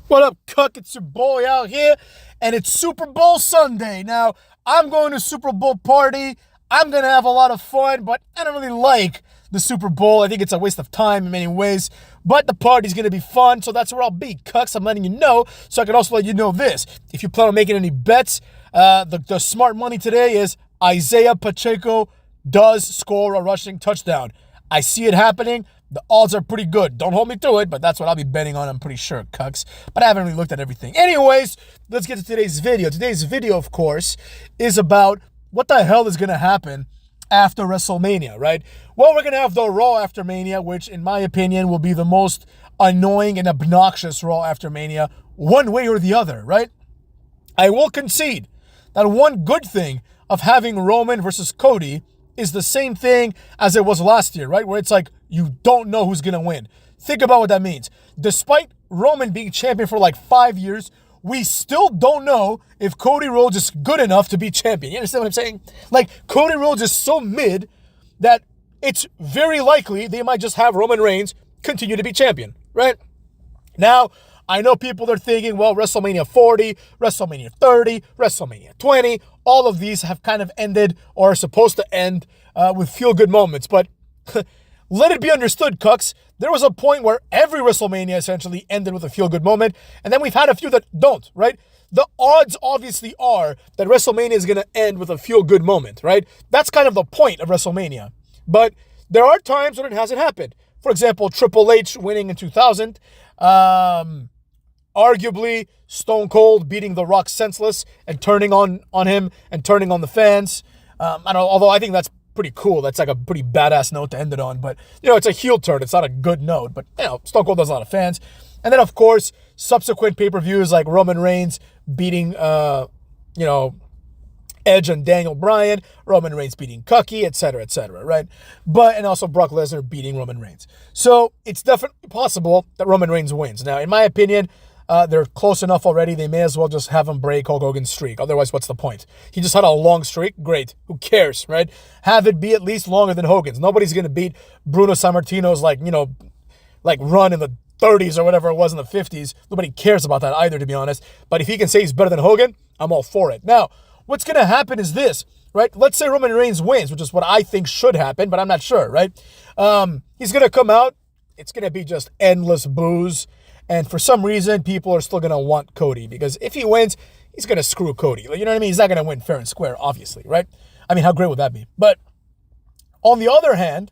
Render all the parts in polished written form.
What up, Cuck? It's your boy out here, and it's Super Bowl Sunday. Now, I'm going to Super Bowl party. I'm going to have a lot of fun, but I don't really like the Super Bowl. I think it's a waste of time in many ways, but the party's going to be fun, so that's where I'll be, Cucks. I'm letting you know, so I can also let you know this. If you plan on making any bets, the smart money today is Isaiah Pacheco does score a rushing touchdown. I see it happening. The odds are pretty good. Don't hold me to it, but that's what I'll be betting on, I'm pretty sure, Cucks. But I haven't really looked at everything. Anyways, let's get to today's video. Today's video, of course, is about what the hell is going to happen after WrestleMania, right? Well, we're going to have the Raw after Mania, which, in my opinion, will be the most annoying and obnoxious Raw after Mania, one way or the other, right? I will concede that one good thing of having Roman versus Cody is the same thing as it was last year, right? Where it's like, you don't know who's going to win. Think about what that means. Despite Roman being champion for like 5 years, we still don't know if Cody Rhodes is good enough to be champion. You understand what I'm saying? Like, Cody Rhodes is so mid that it's very likely they might just have Roman Reigns continue to be champion, right? Now, I know people are thinking, well, WrestleMania 40, WrestleMania 30, WrestleMania 20, all of these have kind of ended or are supposed to end with feel-good moments. But let it be understood, Cucks, there was a point where every WrestleMania essentially ended with a feel-good moment, and then we've had a few that don't, right? The odds obviously are that WrestleMania is going to end with a feel-good moment, right? That's kind of the point of WrestleMania. But there are times when it hasn't happened. For example, Triple H winning in 2000, arguably Stone Cold beating The Rock senseless and turning on him and turning on the fans. Although I think that's pretty cool. That's like a pretty badass note to end it on. But, it's a heel turn. It's not a good note. But, Stone Cold has a lot of fans. And then, of course, subsequent pay-per-views like Roman Reigns beating, Edge and Daniel Bryan, Roman Reigns beating Cucky, etc., right? And also Brock Lesnar beating Roman Reigns. So it's definitely possible that Roman Reigns wins. Now, in my opinion, they're close enough already. They may as well just have him break Hulk Hogan's streak. Otherwise, what's the point? He just had a long streak. Great. Who cares, right? Have it be at least longer than Hogan's. Nobody's going to beat Bruno Sammartino's, run in the 30s or whatever it was in the 50s. Nobody cares about that either, to be honest. But if he can say he's better than Hogan, I'm all for it. Now, what's going to happen is this, right? Let's say Roman Reigns wins, which is what I think should happen, but I'm not sure, right? He's going to come out. It's going to be just endless boos. And for some reason, people are still going to want Cody because if he wins, he's going to screw Cody. You know what I mean? He's not going to win fair and square, obviously, right? I mean, how great would that be? But on the other hand,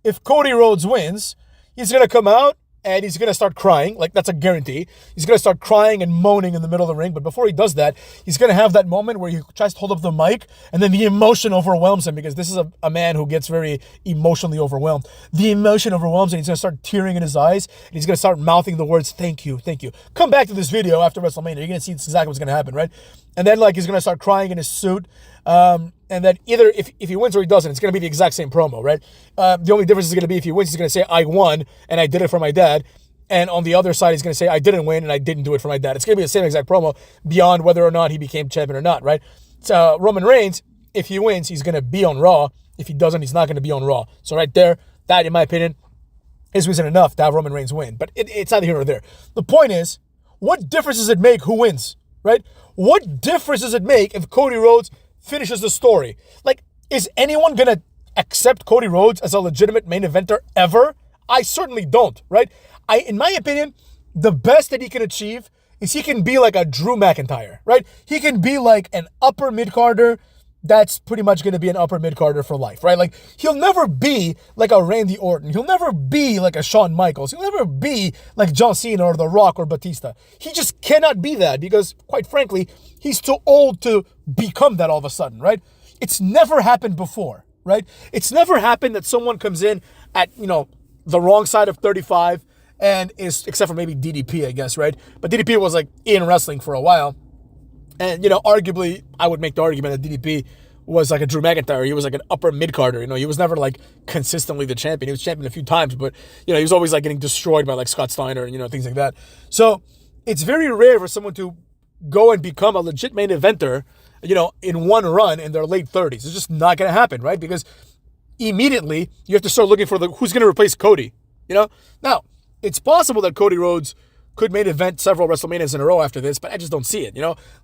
if Cody Rhodes wins, he's going to come out and he's going to start crying. Like, that's a guarantee. He's going to start crying and moaning in the middle of the ring. But before he does that, he's going to have that moment where he tries to hold up the mic and then the emotion overwhelms him because this is a man who gets very emotionally overwhelmed. The emotion overwhelms him. He's going to start tearing in his eyes and he's going to start mouthing the words, thank you, thank you. Come back to this video after WrestleMania. You're going to see exactly what's going to happen, right? And then, he's going to start crying in his suit. And then either if he wins or he doesn't, it's going to be the exact same promo, right? The only difference is going to be if he wins, he's going to say, I won and I did it for my dad. And on the other side, he's going to say, I didn't win and I didn't do it for my dad. It's going to be the same exact promo beyond whether or not he became champion or not, right? So Roman Reigns, if he wins, he's going to be on Raw. If he doesn't, he's not going to be on Raw. So right there, that, in my opinion, is reason enough to have Roman Reigns win. But it's neither here nor there. The point is, what difference does it make who wins, right? What difference does it make if Cody Rhodes finishes the story? Is anyone going to accept Cody Rhodes as a legitimate main eventer ever? I certainly don't, right? In my opinion, the best that he can achieve is he can be like a Drew McIntyre, right? He can be like an upper mid-carder that's pretty much going to be an upper mid-carder for life, right? He'll never be like a Randy Orton. He'll never be like a Shawn Michaels. He'll never be like John Cena or The Rock or Batista. He just cannot be that because, quite frankly, he's too old to become that all of a sudden, right? It's never happened before, right? It's never happened that someone comes in at, the wrong side of 35 and except for maybe DDP, I guess, right? But DDP was in wrestling for a while. And, arguably, I would make the argument that DDP was like a Drew McIntyre. He was like an upper mid-carder. He was never consistently the champion. He was champion a few times, but, he was always getting destroyed by Scott Steiner and, things like that. So it's very rare for someone to go and become a legit main eventer, in one run in their late 30s. It's just not going to happen, right? Because immediately you have to start looking for who's going to replace Cody, Now, it's possible that Cody Rhodes could main event several WrestleManias in a row after this, but I just don't see it,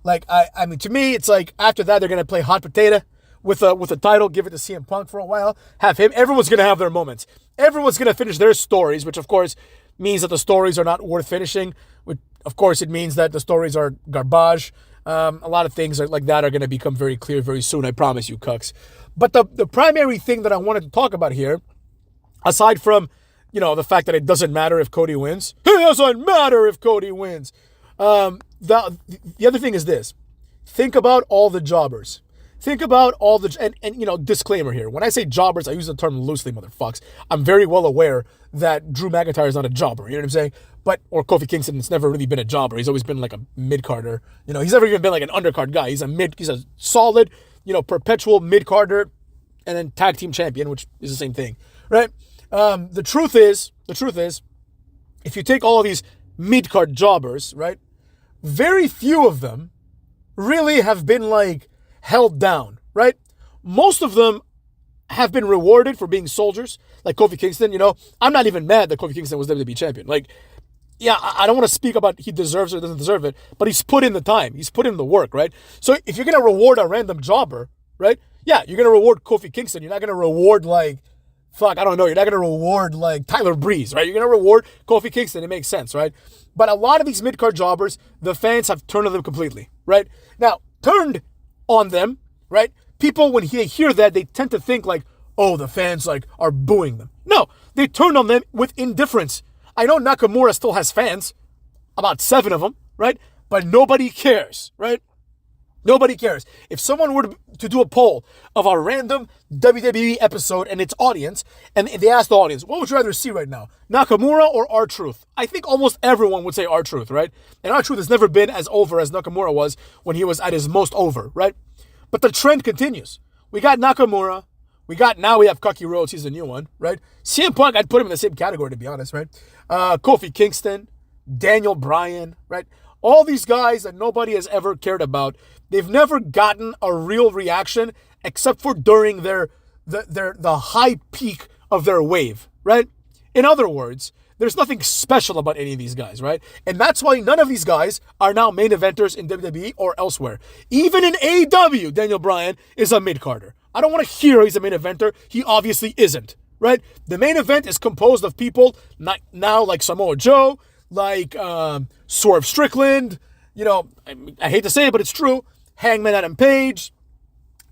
Like, I mean, to me, it's like after that, they're going to play hot potato with a title, give it to CM Punk for a while, have him. Everyone's going to have their moments. Everyone's going to finish their stories, which, of course, means that the stories are not worth finishing. Which, of course, it means that the stories are garbage. A lot of things like that are going to become very clear very soon, I promise you, cucks. But the primary thing that I wanted to talk about here, aside from, the fact that it doesn't matter if Cody wins. It doesn't matter if Cody wins. The other thing is this. Think about all the jobbers. Think about all the, and disclaimer here. When I say jobbers, I use the term loosely, motherfucks. I'm very well aware that Drew McIntyre is not a jobber. You know what I'm saying? Or Kofi Kingston, it's never really been a jobber. He's always been like a mid-carder. He's never even been like an undercard guy. He's a solid, perpetual mid-carder and then tag team champion, which is the same thing, right? The truth is, if you take all of these mid-card jobbers, right, very few of them really have been like held down, right? Most of them have been rewarded for being soldiers, like Kofi Kingston. I'm not even mad that Kofi Kingston was WWE champion. Like, yeah, I don't want to speak about he deserves it or doesn't deserve it, but he's put in the time. He's put in the work, right? So if you're going to reward a random jobber, right? Yeah, you're going to reward Kofi Kingston. You're not going to reward like, you're not going to reward like Tyler Breeze, right? You're going to reward Kofi Kingston. It makes sense, right? But a lot of these mid-card jobbers, the fans have turned on them completely, right? Now, turned on them, right? People, when they hear that, they tend to think like, oh, the fans like are booing them. No, they turned on them with indifference. I know Nakamura still has fans, about 7 of them, right? But nobody cares, right? Nobody cares. If someone were to do a poll of a random WWE episode and its audience, and they asked the audience, what would you rather see right now, Nakamura or R-Truth? I think almost everyone would say R-Truth, right? And R-Truth has never been as over as Nakamura was when he was at his most over, right? But the trend continues. We got Nakamura. Now we have Cocky Rhodes. He's a new one, right? CM Punk, I'd put him in the same category, to be honest, right? Kofi Kingston, Daniel Bryan, right? All these guys that nobody has ever cared about, they've never gotten a real reaction except for during the high peak of their wave, right? In other words, there's nothing special about any of these guys, right? And that's why none of these guys are now main eventers in WWE or elsewhere. Even in AEW, Daniel Bryan is a mid-carder. I don't want to hear he's a main eventer. He obviously isn't, right? The main event is composed of people now like Samoa Joe, like Swerve Strickland, I hate to say it, but it's true. Hangman Adam Page,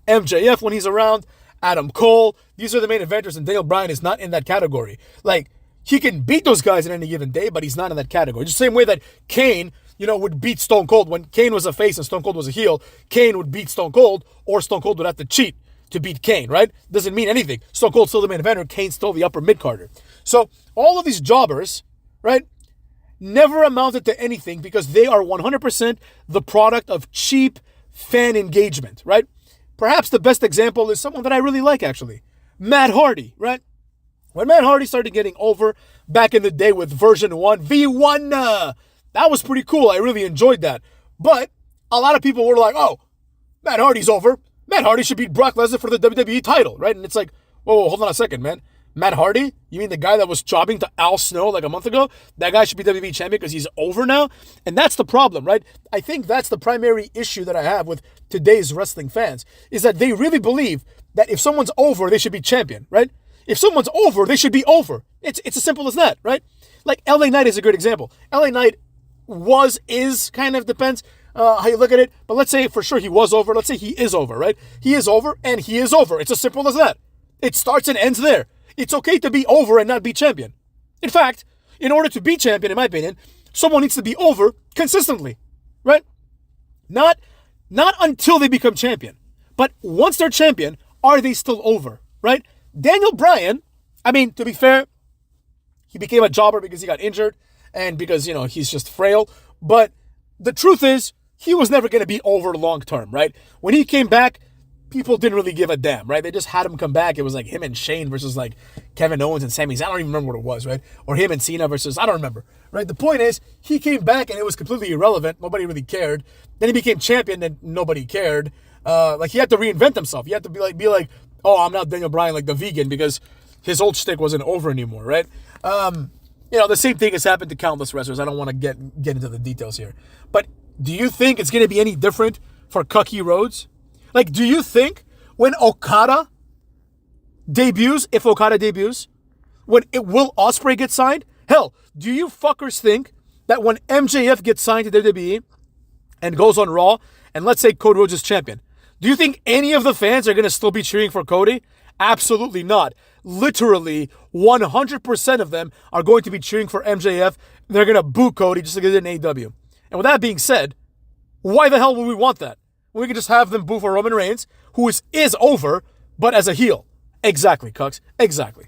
MJF when he's around, Adam Cole. These are the main eventers, and Daniel Bryan is not in that category. Like, he can beat those guys in any given day, but he's not in that category. Just the same way that Kane, would beat Stone Cold. When Kane was a face and Stone Cold was a heel, Kane would beat Stone Cold, or Stone Cold would have to cheat to beat Kane, right? Doesn't mean anything. Stone Cold's still the main eventer, Kane's still the upper mid-carder. So all of these jobbers, right, never amounted to anything because they are 100% the product of cheap fan engagement, right? Perhaps the best example is someone that I really like, actually. Matt Hardy, right? When Matt Hardy started getting over back in the day with version 1, V1, that was pretty cool. I really enjoyed that. But a lot of people were like, oh, Matt Hardy's over. Matt Hardy should beat Brock Lesnar for the WWE title, right? And it's like, whoa, hold on a second, man. Matt Hardy? You mean the guy that was jobbing to Al Snow like a month ago? That guy should be WWE champion because he's over now? And that's the problem, right? I think that's the primary issue that I have with today's wrestling fans, is that they really believe that if someone's over, they should be champion, right? If someone's over, they should be over. It's as simple as that, right? Like LA Knight is a good example. LA Knight is, kind of depends how you look at it. But let's say for sure he was over. Let's say he is over, right? He is over and he is over. It's as simple as that. It starts and ends there. It's okay to be over and not be champion. In fact, in order to be champion, in my opinion, someone needs to be over consistently, right? Not until they become champion. But once they're champion, are they still over, right? Daniel Bryan, I mean, to be fair, he became a jobber because he got injured and because, he's just frail. But the truth is, he was never going to be over long term, right? When he came back, people didn't really give a damn, right? They just had him come back. It was like him and Shane versus like Kevin Owens and Sami Zayn. I don't even remember what it was, right? Or him and Cena versus, I don't remember, right? The point is, he came back and it was completely irrelevant. Nobody really cared. Then he became champion and nobody cared. Like, he had to reinvent himself. He had to be like, oh, I'm not Daniel Bryan, like the vegan, because his old shtick wasn't over anymore, right? The same thing has happened to countless wrestlers. I don't want to get into the details here. But do you think it's going to be any different for Cody Rhodes? Like, do you think when Okada debuts, if Okada debuts, when will Ospreay get signed? Hell, do you fuckers think that when MJF gets signed to WWE and goes on Raw, and let's say Cody Rhodes is champion, do you think any of the fans are going to still be cheering for Cody? Absolutely not. Literally, 100% of them are going to be cheering for MJF. They're going to boo Cody just like they did in AEW. And with that being said, why the hell would we want that? We could just have them boo for Roman Reigns, who is over, but as a heel. Exactly, Cucks. Exactly.